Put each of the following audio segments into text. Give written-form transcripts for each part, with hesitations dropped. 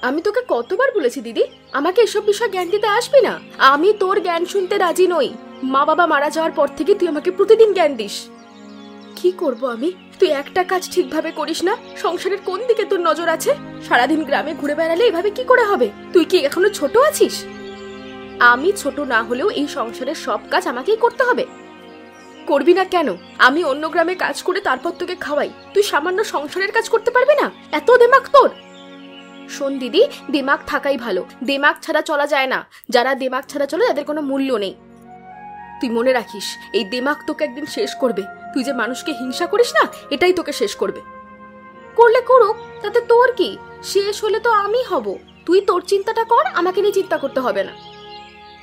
আমি তোকে কতবার বলেছি দিদি, আমাকে এসব বিষয়ে জ্ঞান দিতে আসবি না। আমি তোর জ্ঞান শুনতে রাজি নই। মা বাবা মারা যাওয়ার পর থেকে তুই আমাকে প্রতিদিন জ্ঞান দিস। কি করব আমি? তুই একটা কাজ ঠিকভাবে করিস না। সংসারের কোন দিকে তোর নজর আছে? সারাদিন গ্রামে ঘুরে বেড়ালে এভাবে কি করে হবে? তুই কি এখনো ছোট আছিস? আমি ছোট না হলেও এই সংসারের সব কাজ আমাকেই করতে হবে। করবি না কেন? আমি অন্য গ্রামে কাজ করে তারপর তোকে খাওয়াই, তুই সামান্য সংসারের কাজ করতে পারবি না? এত দিমাগ তোর? শোন দিদি, দিমাগ থাকাই ভালো, দিমাগ ছাড়া চলা যায় না। যারা দিমাগ ছাড়া চলে তাদের কোনো মূল্য নেই। তুই মনে রাখিস, এই দিমাগ তোকে একদিন শেষ করবে। তুই যে মানুষকে হিংসা করিস না, এটাই তোকে শেষ করবে। করলে করুক, তাতে তোর কি? শেষ হলে তো আমি হব। তুই তোর চিন্তাটা কর, আমাকে নিয়ে চিন্তা করতে হবে না।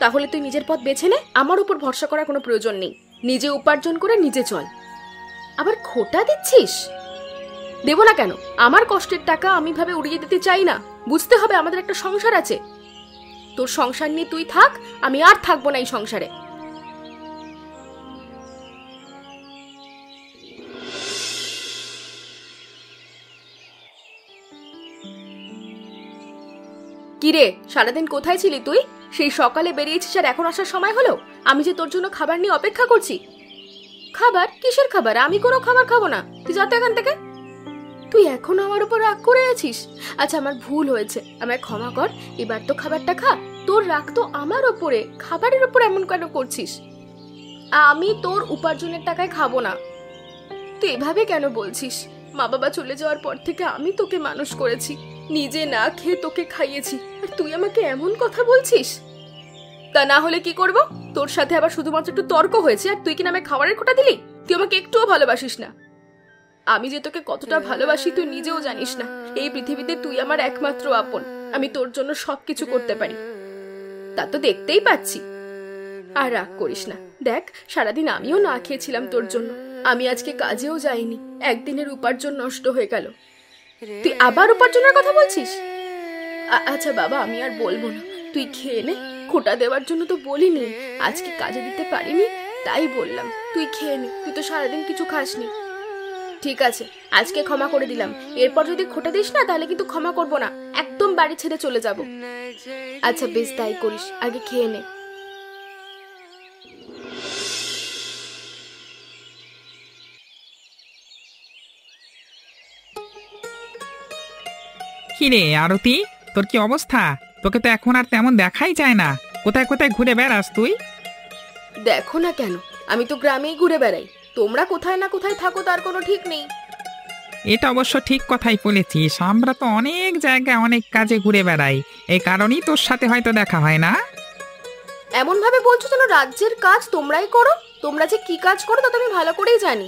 তাহলে তুই নিজের পথ বেছে নে, আমার উপর ভরসা করার কোনো প্রয়োজন নেই। নিজে উপার্জন করে নিজে চল। আবার খোটা দিচ্ছিস? দেব না কেন? আমার কষ্টের টাকা আমি ভাবে উড়িয়ে দিতে চাই না। বুঝতে হবে আমাদের একটা সংসার আছে। তোর সংসার নিয়ে তুই থাক, আমি আর থাকবো না এই সংসারে। কিরে, সারাদিন কোথায় ছিলি তুই? সেই সকালে বেরিয়েছিস আর এখন আসার সময় হলো? আমি যে তোর জন্য খাবার নিয়ে অপেক্ষা করছি। খাবার? কিসের খাবার? আমি কোনো খাবার খাবো না, তুই যা তো এখান থেকে। তুই এখনো আমার উপর রাগ করে আছিস? আচ্ছা, আমার ভুল হয়েছে, আমায় ক্ষমা কর। এবার তো খাবারটা খা। তোর রাগ তো আমার ওপরে, খাবারের ওপর এমন কেন করছিস? আমি তোর উপার্জনের টাকায় খাবো না। তুই এভাবে কেন বলছিস? মা বাবা চলে যাওয়ার পর থেকে আমি তোকে মানুষ করেছি, নিজে না খেয়ে তোকে খাইয়েছি, আর তুই আমাকে এমন কথা বলছিস? তা না হলে কি করব? তোর সাথে আবার শুধুমাত্র একটু তর্ক হয়েছে আর তুই কি নামে খাবারের খোটা দিলি? তুই আমাকে একটুও ভালোবাসিস না। আমি যে তোকে কতটা ভালোবাসি তুই নিজেও জানিস না। এই পৃথিবীতে তুই আমার একমাত্র আপন। আমি তোর জন্য সবকিছু করতে পারি, তা তো দেখতেই পাচ্ছি। আর রাগ করিস না। দেখ, সারাদিন আমিও না খেয়েছিলাম তোর জন্য। আমি আজকে কাজেও যাইনি, একদিনের উপার্জন নষ্ট হয়ে গেল। তুই আবার উপার্জনের কথা বলছিস? আচ্ছা বাবা, আমি আর বলবো না, তুই খেয়ে নে। খোটা দেওয়ার জন্য তো বলিনি, আজকে কাজে দিতে পারিনি তাই বললাম। তুই খেয়ে নে, তুই তো সারাদিন কিছু খাসনি। ঠিক আছে, আজকে ক্ষমা করে দিলাম। এরপর যদি খোটা দিস না তাহলে কিন্তু ক্ষমা করবো না, একদম বাড়ি ছেড়ে চলে যাব। আচ্ছা বেশ, তাই করিস, আগে খেয়ে নে। কিরে আরতি, তোর কি অবস্থা? তোকে তো এখন আর তেমন দেখাই যায় না। কোথায় কোথায় ঘুরে বেড়াস তুই? দেখো না কেন, আমি তো গ্রামেই ঘুরে বেড়াই। তোমরা কোথায় না কোথায় থাকো তার কোনো ঠিক নেই। এটা অবশ্য ঠিক কথাই বলেছিস, আমরা তো অনেক জায়গায় অনেক কাজে ঘুরে বেড়াই, এই কারণেই তোর সাথে হয়তো দেখা হয় না। এমন ভাবে বলছো যেন রাজ্যের কাজ তোমরাই করো। তোমরা যে কি কাজ করো তা তো আমি ভালো করেই জানি।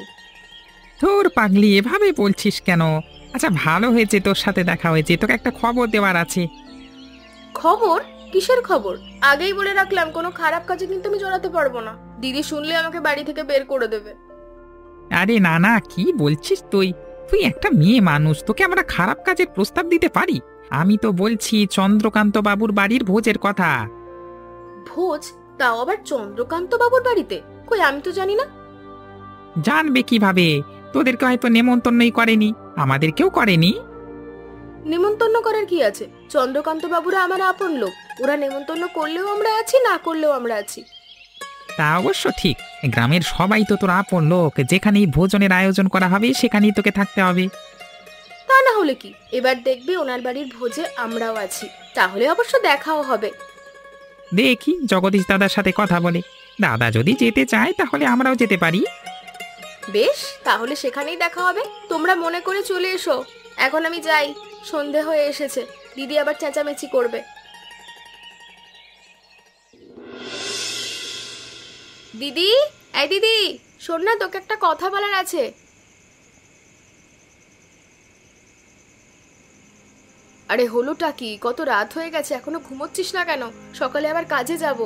তোর পাগলি, এভাবে বলছিস কেন? আচ্ছা, ভালো হয়েছে তোর সাথে দেখা হয়েছে, তোকে একটা খবর দেওয়ার আছে। খবর? কিসের খবর? আগেই বলে রাখলাম, কোনো খারাপ কাজে কিন্তু আমি জড়াতে পারবো না। দিদি শুনলে আমাকে বাড়ি থেকে বের করে দেবে। আরে না না, কি বলছিস তুই? তুই একটা মেয়ে মানুষ, তোকে আমরা খারাপ কাজের প্রস্তাব দিতে পারি? আমি তো বলছি চন্দ্রকান্ত বাবুর বাড়ির ভোজের কথা। ভোজ? তাও আবার চন্দ্রকান্ত বাবুর বাড়িতে? কই, আমি তো জানি না। জানবে কিভাবে? তোদেরকে হয়তো নেমন্তন্নই করেনি, আমাদেরকেও করেনি। নেমন্তন্ন করার কি আছে? চন্দ্রকান্ত বাবুরা আমার আপন লোক, ওরা নেমন্তন্ন করলেও আমরা আছি, না করলেও আমরা আছি। তা অবশ্য ঠিক, গ্রামের সবাই তো তোর আপন লোক, যেখানেই ভোজনের আয়োজন করা হবে সেখানেই তোকে থাকতে হবে। তা না হলে কি, এবার দেখবি ওনার বাড়ির ভোজে আমরাও আছি, তাহলে অবশ্য দেখাও হবে। দেখি জগদীশ দাদার সাথে কথা বলে, দাদা যদি যেতে চায় তাহলে আমরাও যেতে পারি। বেশ, তাহলে সেখানেই দেখা হবে। তোমরা মনে করে চলে এসো। এখন আমি যাই, সন্ধে হয়ে এসেছে, দিদি আবার চেঁচামেচি করবে। দিদি, এই দিদি, শোন না, তোকে একটা কথা বলার আছে। আরে হলোটা কি? কত রাত হয়ে গেছে, এখনো ঘুমোচ্ছিস না কেন? সকালে আবার কাজে যাব।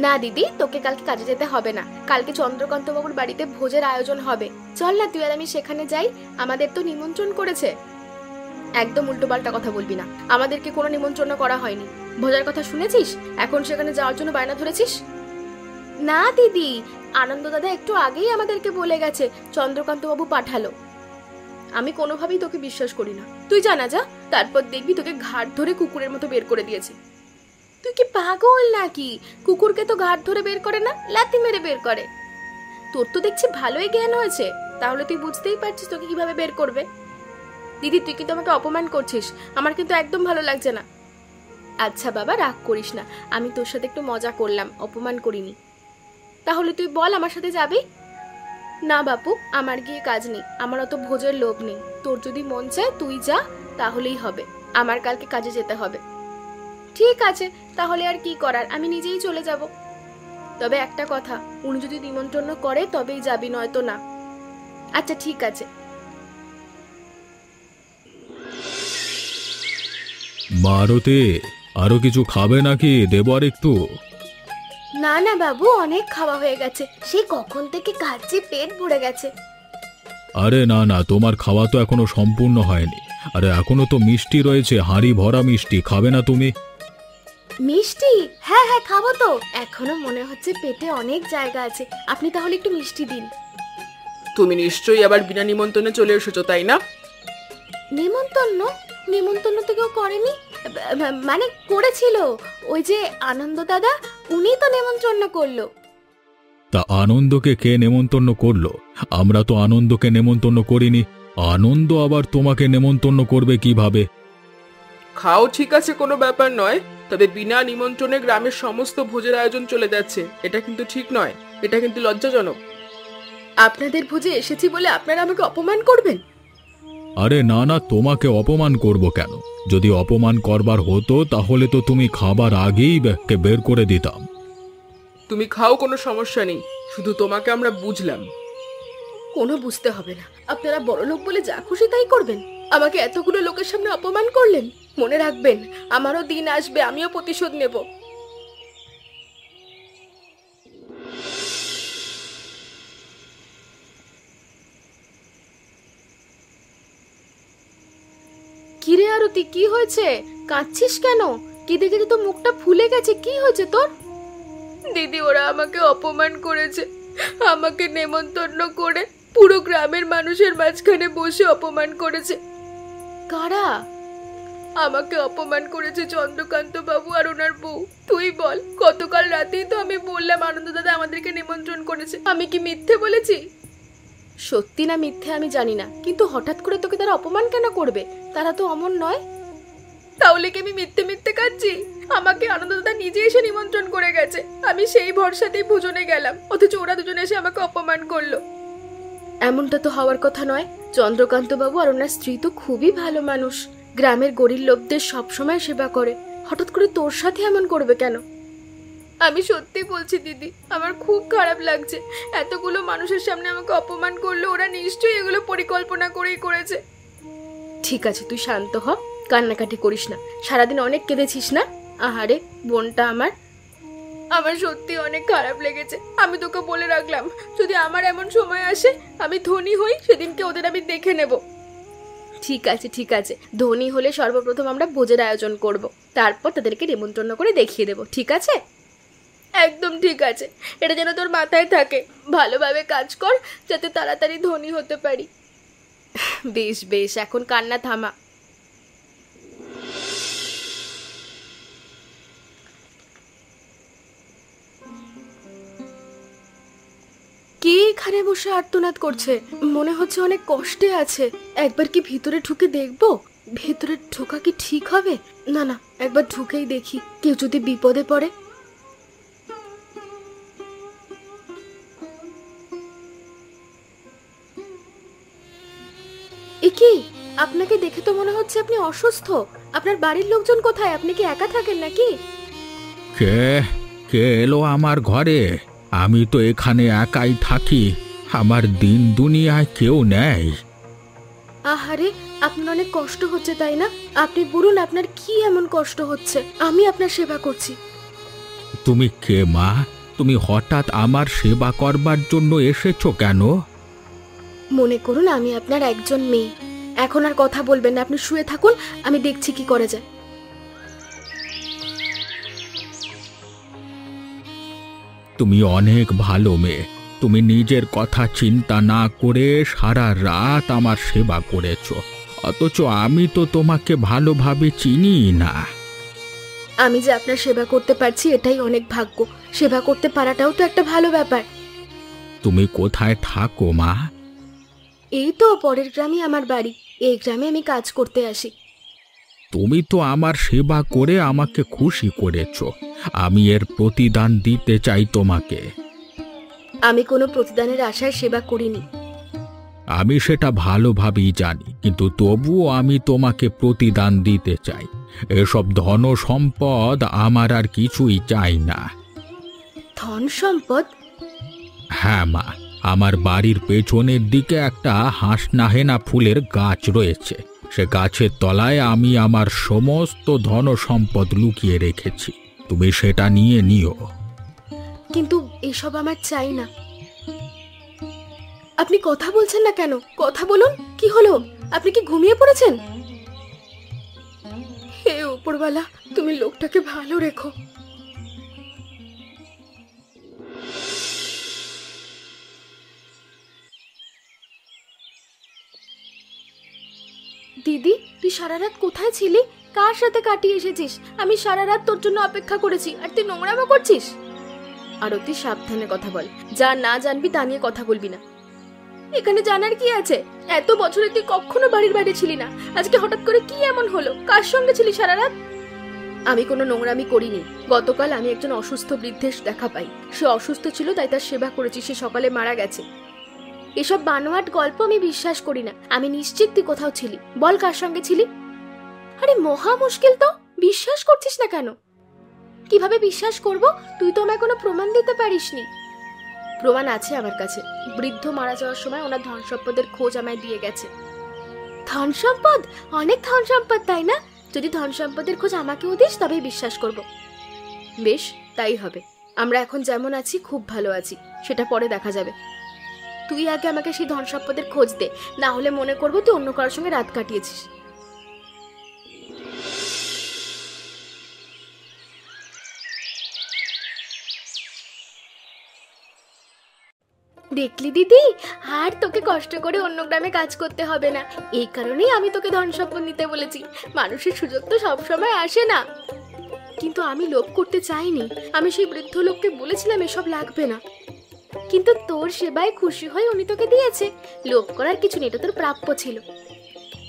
না দিদি, তোকে কালকে কাজে যেতে হবে না। কালকে চন্দ্রকান্ত বাবুর বাড়িতে ভোজের আয়োজন হবে, চল না তুই আর আমি সেখানে যাই। আমাদের তো নিমন্ত্রণ করেছে। একদম উল্টোপাল্টা কথা বলবি না, আমাদেরকে কোনো নিমন্ত্রণ করা হয়নি। ভোজের কথা শুনেছিস, এখন সেখানে যাওয়ার জন্য বায়না ধরেছিস? না দিদি, আনন্দ দাদা একটু আগেই আমাদেরকে বলে গেছে চন্দ্রকান্ত বাবু পাঠালো। আমি কোনোভাবেই তোকে বিশ্বাস করি না। তুই জানা যা, তারপর দেখবি তোকে ঘাট ধরে কুকুরের মতো বের করে দিয়েছে। তুই কি পাগল নাকি? কুকুরকে তো ঘাট ধরে বের করে না, লাথি মেরে বের করে। তোর তো দেখছি ভালোই জ্ঞান হয়েছে, তাহলে তুই বুঝতেই পারছিস তোকে কিভাবে বের করবে। দিদি, তুই কিন্তু আমাকে অপমান করছিস, আমার কিন্তু একদম ভালো লাগছে না। আচ্ছা বাবা, রাগ করিস না, আমি তোর সাথে একটু মজা করলাম, অপমান করিনি। তাহলে তুই বল, আমার সাথে যাবি? না বাপু, আমার গিয়ে কাজ নেই, আমার অত ভোজের লোভ নেই। তোর যদি মন চায় তুই যা, তাহলেই হবে। আমার কালকে কাজে যেতে হবে। ঠিক আছে, তাহলে আর কি করার, আমি নিজেই চলে যাব। তবে একটা কথা, উনি যদি নিমন্ত্রণ করে তবেই যাবি, নয়তো না। আচ্ছা ঠিক আছে। মারুতি, আরো কিছু খাবে নাকি? দেবো আর একটু? না না বাবু, অনেক খাওয়া হয়ে গেছে, সেই কখন থেকে খাচ্ছি, পেট ভরে গেছে। আরে না না, তোমার খাওয়া তো এখনো সম্পূর্ণ হয়নি। আরে এখনো তো মিষ্টি রয়েছে, হাঁড়ি ভরা মিষ্টি, খাবে না তুমি? মিষ্টি? হ্যাঁ হ্যাঁ, খাবো তো। এখনো মনে হচ্ছে পেটে অনেক জায়গা আছে, আপনি তাহলে একটু মিষ্টি দিন। তুমি নিশ্চয়ই আবার বিনা নিমন্ত্রণে চলে এসেছো, তাই না? নিমন্ত্রণ? নিমন্ত্রণ তো কেউ করেনি, মানে করেছিল ওই যে আনন্দ দাদা, উনি তো নেমন্ত্রণ করলো। তা আনন্দকে কে নেমন্তন্ন করলো? আমরা তো আনন্দকে নেমন্তন্ন করিনি। আনন্দ আবার তোমাকে নেমন্তন্ন করবে কিভাবে? খাও, ঠিক আছে, কোনো ব্যাপার নয়, তবে বিনা নিমন্ত্রণে গ্রামের সমস্ত ভোজের আয়োজন চলে যাচ্ছে, এটা কিন্তু ঠিক নয়, এটা কিন্তু লজ্জাজনক। আপনাদের ভোজে এসেছি বলে আপনারা আমাকে অপমান করবেন? আরে না না, তোমাকে অপমান করব কেন? যদি অপমান করবার হতো তাহলে তো তুমি খাবার আগেই ব্যাগকে বের করে দিতাম। তুমি খাও, কোনো সমস্যা নেই, শুধু তোমাকে আমরা বুঝলাম। কোনো বুঝতে হবে না, আপনারা বড়লোক বলে যা খুশি তাই করবেন। আমাকে এতগুলো লোকের সামনে অপমান করলেন, মনে রাখবেন আমারও দিন আসবে, আমিও প্রতিশোধ নেব। কিরে আরতি, কি হয়েছে? কাঁদছিস কেন? কি দেখে তো মুখটা ফুলে গেছে, কি হয়েছে তোর? দিদি, ওরা আমাকে অপমান করেছে, আমাকে নেমন্তন্ন করে পুরো গ্রামের মানুষের মাঝখানে বসে অপমান করেছে। কারা? আমাকে অপমান করেছে চন্দ্রকান্ত বাবু আর ওনার বউ। তুই বল, গতকাল রাতেই তো আমি বললাম আনন্দ দাদা আমাদেরকে নিমন্ত্রণ করেছে, আমি কি মিথ্যে বলেছি? সত্যি না মিথ্যে আমি জানি না, কিন্তু হঠাৎ করে তোকে তারা অপমান কেন করবে? তারা তো অমন নয়। তাহলে কি আমি মিথ্যে মিথ্যে কাচ্ছি? আমাকে আনন্দ দাদা নিজে এসে নিমন্ত্রণ করে গেছে, আমি সেই ভরসাতেই ভোজনে গেলাম, অথচ ওরা দুজনে এসে আমাকে অপমান করলো। এমনটা তো হওয়ার কথা নয়। চন্দ্রকান্ত বাবু আর ওনার স্ত্রী তো খুবই ভালো মানুষ, গ্রামের গরিব লোকদের সবসময় সেবা করে, হঠাৎ করে তোর সাথে এমন করবে কেন? আমি সত্যি বলছি দিদি, আমার খুব খারাপ লাগছে, এতগুলো মানুষের সামনে আমাকে অপমান করলো, ওরা নিশ্চয়ই এগুলো পরিকল্পনা করেই করেছে। ঠিক আছে, তুই শান্ত হ, কান্নাকাটি করিস না, সারাদিন অনেক কেঁদেছিস না। আহারে বোনটা আমার, আমার সত্যি অনেক খারাপ লেগেছে। আমি তোকে বলে রাখলাম, যদি আমার এমন সময় আসে, আমি ধনী হই, সেদিনকে ওদের আমি দেখে নেব। ঠিক আছে ঠিক আছে, ধনী হলে সর্বপ্রথম আমরা ভোজের আয়োজন করব, তারপর তাদেরকে নিমন্ত্রণ করে দেখিয়ে দেব, ঠিক আছে? একদম ঠিক আছে, এটা যেন তোর মাথায় থাকে। ভালোভাবে কাজ কর যাতে তাড়াতাড়ি ধনী হতে পারি। বেশ বেশ, এখন কান্না থামা। কে এখানে বসে আর্তনাদ করছে? মনে হচ্ছে অনেক কষ্টে আছে। একবার কি ভিতরে ঢুকে দেখবো? ভেতরে ঢোকা কি ঠিক হবে? না না, একবার ঢুকেই দেখি, কেউ যদি বিপদে পড়ে। একি, আপনাকে দেখে তো মনে হচ্ছে আপনি অসুস্থ। আপনার বাড়ির লোকজন কোথায়? আপনি কি একা থাকেন নাকি? কে কে এলো আমার ঘরে? আমি তো এখানে একাই থাকি, আমার দিন দুনিয়ায় কেউ নেই। আহারে, আপনার অনেক কষ্ট হচ্ছে তাই না? আপনি বলুন আপনার কি এমন কষ্ট হচ্ছে, আমি আপনার সেবা করছি। তুমি কে মা? তুমি হঠাৎ আমার সেবা করবার জন্য এসেছো কেন? মনে করুন আমি আপনার একজন মেয়ে। এখন আর কথা বলবেন না, আপনি শুয়ে থাকুন, আমি দেখছি কি করা যায়। তুমি অনেক ভালো মেয়ে, তুমি নিজের কথা চিন্তা না করে সারা রাত আমার সেবা করেছো, অথচ আমি তো তোমাকে ভালোভাবে চিনি না। আমি যে আপনার সেবা করতে পারছি এটাই অনেক ভাগ্য। সেবা করতে পারাটাও তো একটা ভালো ব্যাপার। তুমি কোথায় থাকো মা? এই তো পরের গ্রামে আমার বাড়ি। এই গ্রামে আমি কাজ করতে আসি। তুমি তো আমার সেবা করে আমাকে খুশি করেছো, আমি এর প্রতিদান দিতে চাই তোমাকে। আমি কোনো প্রতিদানের আশায় সেবা করিনি। আমি সেটা ভালোভাবেই জানি, কিন্তু তবুও আমি তোমাকে প্রতিদান দিতে চাই। এসব ধন সম্পদ আমার আর কিছুই চাই না। ধন সম্পদ? হ্যাঁ মা, আমার বাড়ির পেছনের দিকে একটা হাঁসনাহেনা ফুলের গাছ রয়েছে। সে গাছের তলায় আমি আমার সমস্ত ধন সম্পদ লুকিয়ে রেখেছি, তুমি সেটা নিয়ে নিও। কিন্তু এসব আমার চাই না। আপনি কথা বলছেন না কেন? কথা বলুন, কি হলো? আপনি কি ঘুমিয়ে পড়েছেন? হে উপরওয়ালা, তুমি লোকটাকে ভালো রেখো। দিদি, তুই সারা রাত কোথায় ছিলি? কার সাথে কাটিয়ে এসেছিস? আমি সারা রাত তোর জন্য অপেক্ষা করেছি, আর তুই নোংরামো করছিস। আরতি, সাবধানে কথা বল। যা না জানবি তা নিয়ে কথা বলবি না। এখানে জানার কি আছে? এত বছরে তুই কখনো বাড়ির বাইরে ছিলি না, আজকে হঠাৎ করে কি এমন হলো? কার সঙ্গে ছিলি সারা রাত? আমি কোনো নোংরামি করিনি। গতকাল আমি একজন অসুস্থ বৃদ্ধের দেখা পাই। সে অসুস্থ ছিল, তাই তার সেবা করেছি। সে সকালে মারা গেছে। এসব বানোয়াট গল্প আমি বিশ্বাস করি না। আমি নিশ্চিত তুই কোথাও ছিলি। বল, কার সঙ্গে ছিলি? আরে মহা মুশকিল তো, বিশ্বাস করছিস না কেন? কিভাবে বিশ্বাস করব? তুই তো আমায় কোনো প্রমাণ দিতে পারিসনি। প্রমাণ আছে আমার কাছে। বৃদ্ধ মারা যাওয়ার সময় ওনার ধন সম্পদের খোঁজ আমায় দিয়ে গেছে। ধন সম্পদ? অনেক ধন সম্পদ, তাই না? যদি ধন সম্পদের খোঁজ আমাকেও দিস তবেই বিশ্বাস করব। বেশ, তাই হবে। আমরা এখন যেমন আছি খুব ভালো আছি, সেটা পরে দেখা যাবে। তুই আগে আমাকে সেই ধন সম্পদের খোঁজ দে, না হলে মনে করবো তুই অন্য কারোর সঙ্গে রাত কাটিয়েছিস। দেখলি দিদি, আর তোকে কষ্ট করে অন্য গ্রামে কাজ করতে হবে না। এই কারণেই আমি তোকে ধন সম্পদ নিতে বলেছি। মানুষের সুযোগ তো সবসময় আসে না। কিন্তু আমি লোভ করতে চাইনি। আমি সেই বৃদ্ধ লোককে বলেছিলাম এসব লাগবে না, কিন্তু তোর সেবায় খুশি হয়ে উনি তোকে দিয়েছে। লোভ করার কিছু নেই, এটা তোর প্রাপ্য ছিল।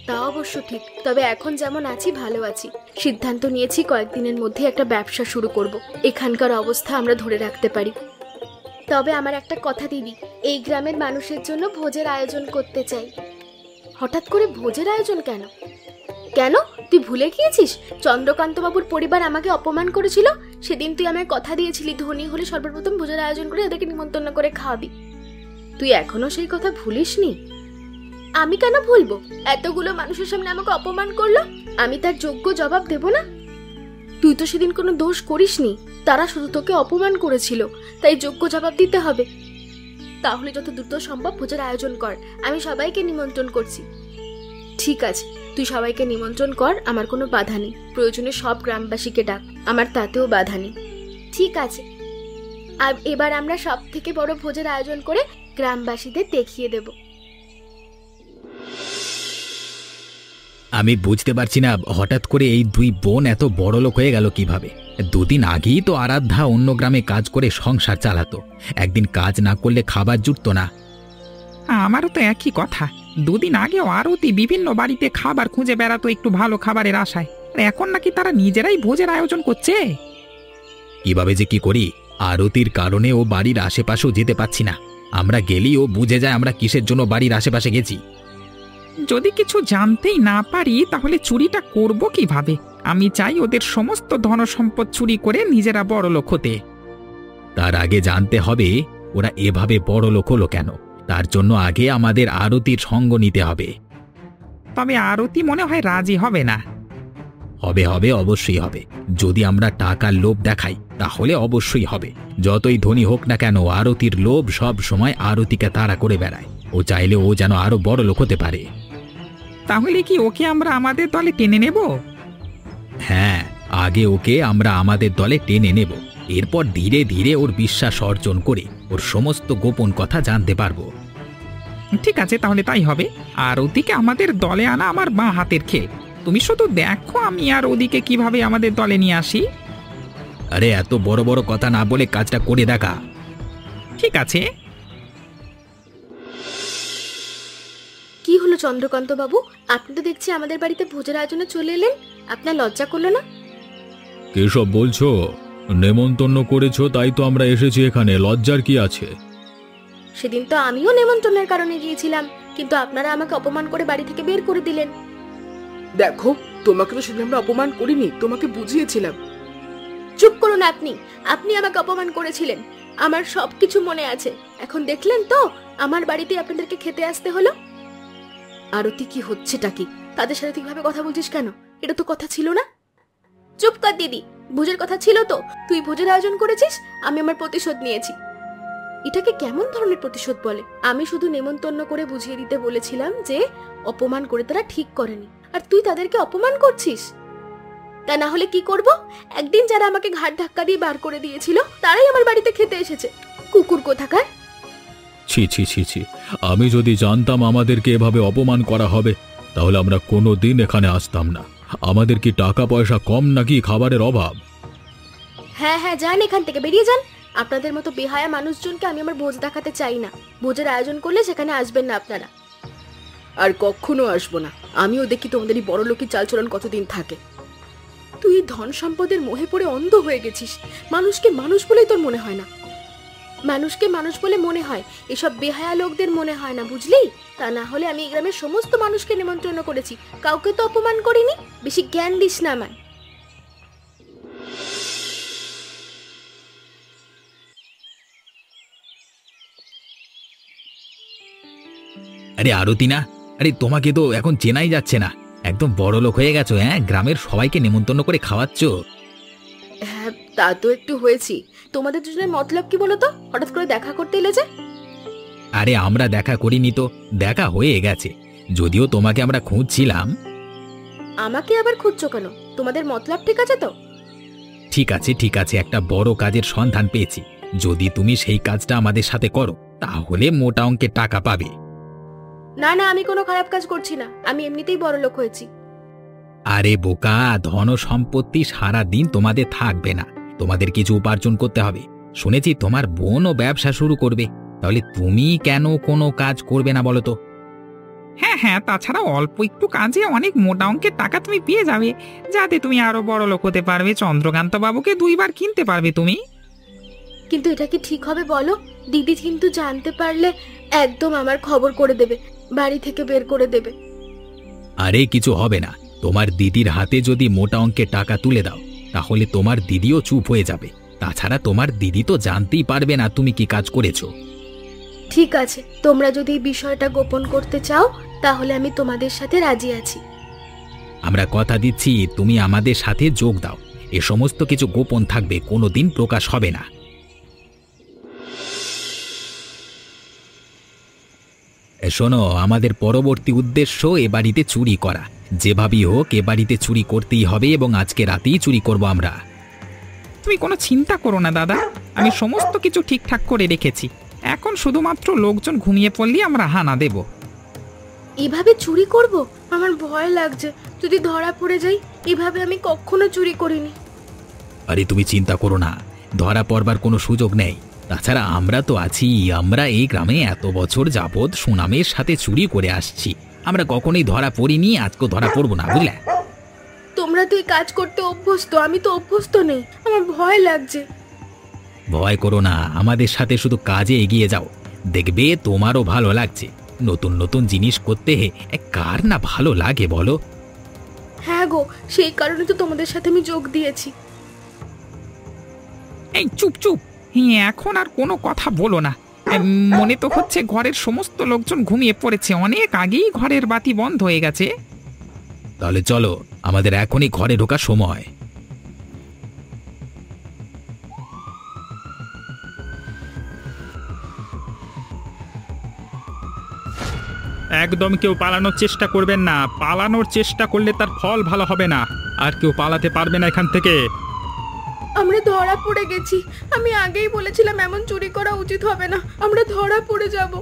তা অবশ্য ঠিক, তবে এখন যেমন আছি ভালো আছি। সিদ্ধান্ত নিয়েছি কয়েকদিনের মধ্যে একটা ব্যবসা শুরু করব। এখানকার অবস্থা আমরা ধরে রাখতে পারি। তবে আমার একটা কথা দিদি, এই গ্রামের মানুষের জন্য ভোজের আয়োজন করতে চাই। হঠাৎ করে ভোজের আয়োজন কেন? কেন, তুই ভুলে গিয়েছিস? চন্দ্রকান্ত বাবুর পরিবার আমাকে অপমান করেছিল। সেদিন তুই আমায় কথা দিয়েছিলি ধনী হলে সর্বপ্রথম ভোজের আয়োজন করে ওদেরকে নিমন্ত্রণ করে খাওয়াবি। তুই এখনো সেই কথা ভুলিসনি? আমি কেন ভুলবো? এতগুলো মানুষের সামনে আমাকে অপমান করলো, আমি তার যোগ্য জবাব দেব না? তুই তো সেদিন কোনো দোষ করিসনি, তারা শুধু তোকে অপমান করেছিল, তাই যোগ্য জবাব দিতে হবে। তাহলে যত দ্রুত সম্ভব ভোজের আয়োজন কর। আমি সবাইকে নিমন্ত্রণ করছি। ঠিক আছে, তুই সবাইকে নিমন্ত্রণ কর, আমার কোনো বাধা নেই। প্রয়োজনে সব গ্রামবাসীকে ডাক, আমার তাতেও বাধা নেই। ঠিক আছে, আর এবার আমরা সব থেকে বড় ভোজের আয়োজন করে গ্রামবাসীদের দেখিয়ে দেব। আমি বুঝতে পারছি না হঠাৎ করে এই দুই বোন এত বড় লোক হয়ে গেল কিভাবে। দুদিন আগেই তো আরাধ্যা অন্য গ্রামে কাজ করে সংসার চালাতো, একদিন কাজ না করলে খাবার জুটতো না। আমারও তো একই কথা। দুদিন আগেও আরতি বিভিন্ন বাড়িতে খাবার খুঁজে বেড়াতো একটু ভালো খাবারের আশায়, আর এখন নাকি তারা নিজেরাই ভোজের আয়োজন করছে। কিভাবে যে কি করি, আরতির কারণে ও বাড়ির আশেপাশেও যেতে পাচ্ছি না। আমরা গেলেই ও বুঝে যায় আমরা কিসের জন্য বাড়ির আশেপাশে গেছি। যদি কিছু জানতেই না পারি তাহলে চুরিটা করব কিভাবে? আমি চাই ওদের সমস্ত ধন সম্পদ চুরি করে নিজেরা বড় লোক হতে। তার আগে জানতে হবে ওরা এভাবে বড় লোক হলো কেন। তার জন্য আগে আমাদের আরতির সঙ্গ নিতে হবে। তবে আরতি মনে হয় রাজি হবে না। হবে হবে, অবশ্যই হবে। যদি আমরা টাকার লোভ দেখাই তাহলে অবশ্যই হবে। যতই ধনী হোক না কেন, আরতির লোভ সব সময় আরতিকে তাড়া করে বেড়ায়। ও চাইলে ও যেন আরো বড় লোক হতে পারে। তাহলে কি ওকে আমরা আমাদের দলে টেনে নেব? হ্যাঁ, আগে ওকে আমরা আমাদের দলে টেনে নেব, এরপর ধীরে ধীরে ওর বিশ্বাস অর্জন করে ওর সমস্ত গোপন কথা জানতে পারবো। ঠিক আছে, তাহলে তাই হবে। আর ওদিকে আমাদের দলে আনা আমার বাঁ হাতের খেল। তুমি শুধু দেখো আমি আর ওদিকে কিভাবে আমাদের দলে নিয়ে আসি। আরে এত বড় বড় কথা না বলে কাজটা করে দেখা। ঠিক আছে। কি হলো চন্দ্রকান্ত বাবু, আপনি তো দেখছি আমাদের বাড়িতে ভোজের আয়োজনে চলে এলেন। আপনার লজ্জা করলো না? কেসব বলছো? নেমন্তন্ন করেছো তাই তো আমরা এসেছি এখানে, লজ্জার কি আছে? সেদিন তো আমিও নেমন্ত্রণের কারণে গিয়েছিলাম, কিন্তু আপনারা আমাকে অপমান করে বাড়ি থেকে বের করে দিলেন। দেখো, তোমাকে তো সেদিন আমরা অপমান করিনি, তোমাকে বুঝিয়েছিলাম। চুপ করুন আপনি। আপনি আমাকে অপমান করেছিলেন, আমার সবকিছু মনে আছে। এখন দেখলেন তো আমার বাড়িতে আপনাদেরকে খেতে আসতে হলো। আরতি, কি হচ্ছেটা কি? তাদের সাথে ঠিকভাবে কথা বলছিস কেন? এটা তো কথা ছিল না। চুপ কর দিদি, ভোজের কথা ছিল তো। তুই ভোজের আয়োজন করেছিস, আমি আমার প্রতিশোধ নিয়েছি। এটাকে কেমন ধরনের প্রতিশোধ বলে? আমি শুধু নেমন্তন্ন করে বুঝিয়ে দিতে বলেছিলাম যে অপমান করে তারা ঠিক করেনি, আর তুই তাদেরকে অপমান করছিস। তা না হলে কি করব? একদিন যারা আমাকে ঘাট ধাক্কা দিয়ে বার করে দিয়েছিল তারাই আমার বাড়িতে খেতে এসেছে। কুকুর কোথাকার! ছি ছি ছি ছি, আমি যদি জানতাম আমাদেরকে এভাবে অপমান করা হবে তাহলে আমরা কোনো দিন এখানে আসতাম না। আমাদের কি টাকা পয়সা কম নাকি খাবারের অভাব? হ্যাঁ হ্যাঁ, যান এখান থেকে, বেরিয়ে যান। আপনাদের মতো বেহায়া মানুষজনকে আমি আমার ভোজ দেখাতে চাই না। ভোজের আয়োজন করলে সেখানে আসবেন না আপনারা। আর কখনো আসবো না। আমিও দেখি তোমাদের এই বড়লোকি চালচলন কতদিন থাকে। তুই ধন সম্পদের মোহে পড়ে অন্ধ হয়ে গেছিস। মানুষকে মানুষ বলেই তোর মনে হয় না। মানুষকে মানুষ বলে মনে হয়, এসব বেহায়া লোকদের মনে হয় না, বুঝলি? তা না হলে আমি এই গ্রামের সমস্ত মানুষকে নিমন্ত্রণ করেছি, কাউকে তো অপমান করিনি। বেশি জ্ঞান দিস না আমায়। আরে আরতি না, আরে তোমাকে তো এখন চেনাই যাচ্ছে না। একদম বড় লোক হয়ে গেছো। হ্যাঁ, গ্রামের সবাইকে নেমন্তন্ন করে খাওয়াচ্ছ। হ্যাঁ, তা তো একটু হয়েছি। তোমাদের দুজনের মতলব কি বলো তো? হঠাৎ করে দেখা করতে এলে যে? আরে আমরা দেখা করিনি তো, দেখা হয়ে গেছে। যদিও তোমাকে আমরা খুঁজছিলাম। আমাকে আবার খুঁজছো কেন? তোমাদের মতলব ঠিক আছে তো? ঠিক আছে ঠিক আছে, একটা বড় কাজের সন্ধান পেয়েছি। যদি তুমি সেই কাজটা আমাদের সাথে করো তাহলে মোটা অঙ্কের টাকা পাবে। না না, আমি কোনো খারাপ কাজ করছি না। আমি এমনিতেই বড় লোক হয়েছি। আরে বোকা, ধন সম্পত্তি সারা দিন তোমাদের থাকবে না, তোমাদের কিছু উপার্জন করতে হবে। শুনেছি তোমার বোনও ব্যবসা শুরু করবে, তাহলে তুমি কেন কোনো কাজ করবে না বলো তো? হ্যাঁ হ্যাঁ, তাছাড়া অল্প একটু কাজে অনেক মোটা অঙ্কের টাকা তুমি পেয়ে যাবে, যাতে তুমি আরো বড় লোক হতে পারবে। চন্দ্রকান্ত বাবুকে 2 বার কিনতে পারবে তুমি। কিন্তু এটা কি ঠিক হবে বলো? দিদি কিন্তু জানতে পারলে একদম আমার খবর করে দেবে, বাড়ি থেকে বের করে দেবে। আরে কিছু হবে না। তোমার দিদির হাতে যদি মোটা অঙ্কের টাকা তুলে দাও তাহলে তোমার দিদিও চুপ হয়ে যাবে। তাছাড়া তোমার দিদি তো জানতেই পারবে না তুমি কি কাজ করেছো। ঠিক আছে, তোমরা যদি এই বিষয়টা গোপন করতে চাও তাহলে আমি তোমাদের সাথে রাজি আছি। আমরা কথা দিচ্ছি তুমি আমাদের সাথে যোগ দাও। এ সমস্ত কিছু গোপন থাকবে, কোনোদিন প্রকাশ হবে না। শোনো, আমাদের পরবর্তী উদ্দেশ্য এ বাড়িতে চুরি করা। যেভাবেই হোক এ বাড়িতে চুরি করতেই হবে, এবং আজকে রাতেই চুরি করব আমরা। তুমি কোনো চিন্তা করো না দাদা, আমি সমস্ত কিছু ঠিকঠাক করে রেখেছি। এখন শুধুমাত্র লোকজন ঘুমিয়ে পড়লেই আমরা হানা দেব। এভাবে চুরি করব? আমার ভয় লাগছে, যদি ধরা পড়ে যাই। এভাবে আমি কখনো চুরি করিনি। আরে তুমি চিন্তা করো না, ধরা পড়বার কোনো সুযোগ নেই। তাছাড়া আমরা তো আছি, আমরা এই গ্রামে এত বছর যাবৎ সুনামের সাথে চুরি করে আসছি। আমরা কখনোই ধরা পড়িনি, আজকেও ধরা পড়বো না, বুঝলে? তোমরা তুই কাজ করতে অভ্যস্ত, আমি তো অভ্যস্ত নেই, আমার ভয় লাগছে। ভয় করো না, আমাদের সাথে শুধু কাজে এগিয়ে যাও, দেখবে তোমারও ভালো লাগছে। নতুন নতুন জিনিস করতে কার না ভালো লাগে বলো? হ্যাঁ গো, সেই কারণে তো তোমাদের সাথে আমি যোগ দিয়েছি। এই চুপ চুপ, হ্যাঁ এখন আর কোনো কথা বলো না। মনে তো হচ্ছে ঘরের সমস্ত লোকজন ঘুমিয়ে পড়েছে, অনেক আগেই ঘরের বাতি বন্ধ হয়ে গেছে। তাহলে চলো, আমাদের এখনই ঘরে ঢোকার সময়। একদম কেউ পালানোর চেষ্টা করবেন না, পালানোর চেষ্টা করলে তার ফল ভালো হবে না, আর কেউ পালাতে পারবে না এখান থেকে। আমরা ধরা পড়ে গেছি। আমি আগেই বলেছিলাম এমন চুরি করা উচিত হবে না, আমরা ধরা পড়ে যাব।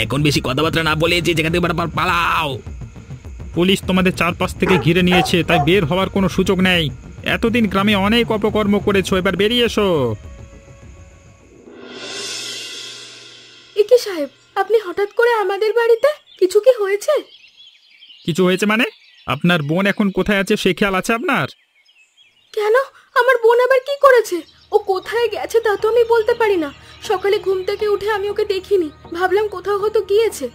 এখন বেশি কথাবার্তা না বলে যে যেখান থেকে পালাও। পুলিশ তোমাদের চারপাশ থেকে ঘিরে নিয়েছে, তাই বের হওয়ার কোনো সুযোগ নেই। এতদিন গ্রামে অনেক অপকর্ম করেছো, এবার বেরিয়ে এসো। একি সাহেব, আপনি হঠাৎ করে আমাদের বাড়িতে? কিছু কি হয়েছে? কিছু হয়েছে মানে? আপনার বোন এখন কোথায় আছে সে খেয়াল আছে আপনার? কেন, আমার বোন আবার কি করেছে? ও কোথায় গেছে তা তো আমি বলতে পারি না। সকালে ঘুম থেকে উঠে আমি ওকে দেখিনি, ভাবলাম কোথাও হয়তো গিয়েছে।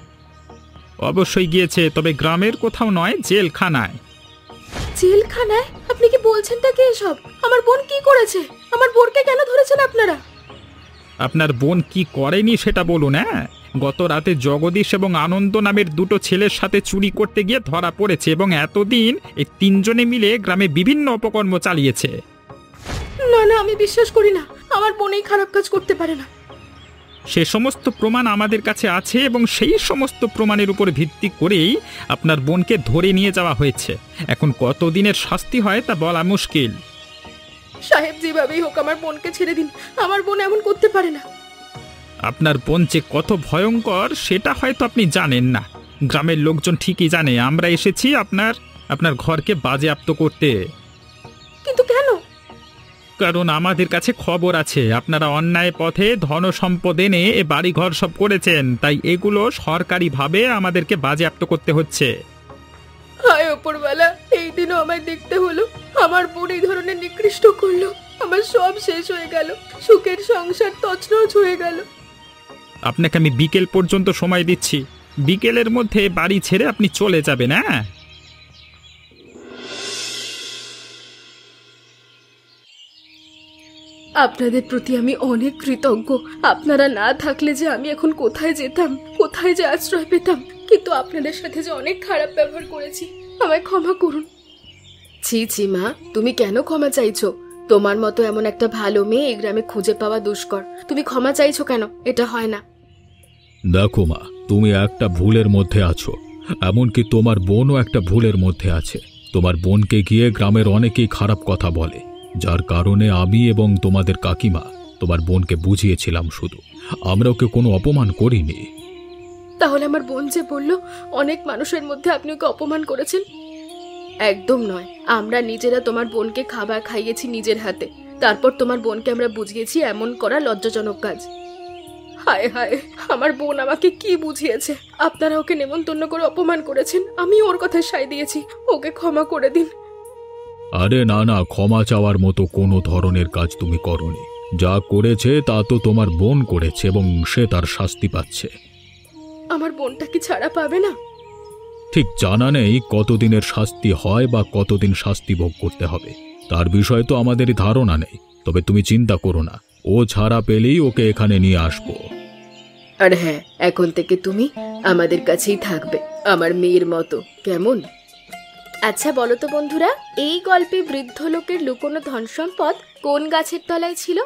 অবশ্যই গিয়েছে, তবে গ্রামের কোথাও নয়, জেলখানায়। জেলখানায়? আপনি কি বলছেনটা কি এসব? আমার বোন কি করেছে? আমার বোনকে কেন ধরেছেন আপনারা? আপনার বোন কি করেনি সেটা বলুন। হ্যাঁ, গত রাতে জগদীশ এবং আনন্দ নামের দুটো ছেলের সাথে চুরি করতে গিয়ে ধরা পড়েছে এবং এতদিন এই তিনজনে মিলে গ্রামে বিভিন্ন অপকর্ম চালিয়েছে। না না, আমি বিশ্বাস করি না। আমার বোন এই খারাপ কাজ করতে পারে না। সে সমস্ত প্রমাণ আমাদের কাছে আছে এবং সেই সমস্ত প্রমাণের উপর ভিত্তি করেই আপনার বোনকে ধরে নিয়ে যাওয়া হয়েছে। এখন কতদিনের শাস্তি হয় তা বলা মুশকিল। সাহেব, যেভাবেই হোক আমার বোনকে ছেড়ে দিন। আমার বোন এমন করতে পারে না। আপনার বোন যে কত ভয়ঙ্কর সেটা হয়তো আপনি জানেন না। গ্রামের লোকজন ঠিকই জানে। আমরা এসেছি আপনার ঘরকে বাজেয়াপ্ত করতে। কিন্তু কেন? কারণ আমাদের কাছে খবর আছে আপনারা অন্যায় পথে ধন সম্পদ এনে এ বাড়িঘর সব করেছেন, তাই এগুলো সরকারিভাবে আমাদেরকে বাজেয়াপ্ত করতে হচ্ছে। হায় ওপরওয়ালা, এই দিনও আমায় দেখতে হলো। আমার বোন এই ধরনের নিকৃষ্ট করলো। আমার সব শেষ হয়ে গেল, সুখের সংসার তছনছ হয়ে গেল। আপনাকে আমি বিকেল পর্যন্ত সময় দিচ্ছি, বিকেলের মধ্যে বাড়ি ছেড়ে আপনি চলে যাবেন। হ্যাঁ, আপনাদের প্রতি আমি অনেক কৃতজ্ঞ। আপনারা না থাকলে যে আমি এখন কোথায় যেতাম, কোথায় যে আশ্রয় পেতাম। কিন্তু আপনাদের সাথে যে অনেক খারাপ ব্যবহার করেছি, আমায় ক্ষমা করুন। ছি ছি মা, তুমি কেন ক্ষমা চাইছো? তোমার মতো এমন একটা ভালো মেয়ে এই গ্রামে খুঁজে পাওয়া দুষ্কর। তুমি ক্ষমা চাইছো কেন? এটা হয় না। দেখো মা, তুমি একটা ভুলের মধ্যে আছো, এমনকি তোমার বোনও একটা ভুলের মধ্যে আছে। তোমার বোনকে গিয়ে গ্রামের অনেকেই খারাপ কথা বলে, যার কারণে আমি এবং তোমাদের কাকিমা তোমার বোনকে বুঝিয়েছিলাম। শুধু আমরা ওকে কোনো অপমান করিনি। তাহলে আমার বোন যে বলল অনেক মানুষের মধ্যে আপনি ওকে অপমান করেছেন? একদম নয়। আমরা নিজেরা তোমার বোনকে খাবার খাইয়েছি নিজের হাতে, তারপর তোমার বোনকে আমরা বুঝিয়েছি এমন করা লজ্জাজনক কাজ। হায় হায়, আমার বোন আমাকে কি বুঝিয়েছে? আপনারা ওকে নেমন্তন্ন করে অপমান করেছেন, আমি ওর কথায় সায় দিয়েছি। ওকে ক্ষমা করে দিন। আরে না না, ক্ষমা চাওয়ার মতো কোনো ধরনের কাজ তুমি করনি। যা করেছে তা তো তোমার বোন করেছে এবং সে তার শাস্তি পাচ্ছে। আমার বোনটা কি ছাড়া পাবে না? ঠিক জানা নেই কতদিনের শাস্তি হয় বা কতদিন শাস্তি ভোগ করতে হবে, তার বিষয়ে তো আমাদের ধারণা নেই। তবে তুমি চিন্তা করো না, ও ছাড়া পেলেই ওকে এখানে নিয়ে আসবো। আর হ্যাঁ, এখন থেকে তুমি আমাদের কাছেই থাকবে, আমার মেয়ের মতো, কেমন? আচ্ছা বলো তো বন্ধুরা, এই গল্পে বৃদ্ধ লোকের লুকোনো ধন সম্পদ কোন গাছের তলায় ছিল?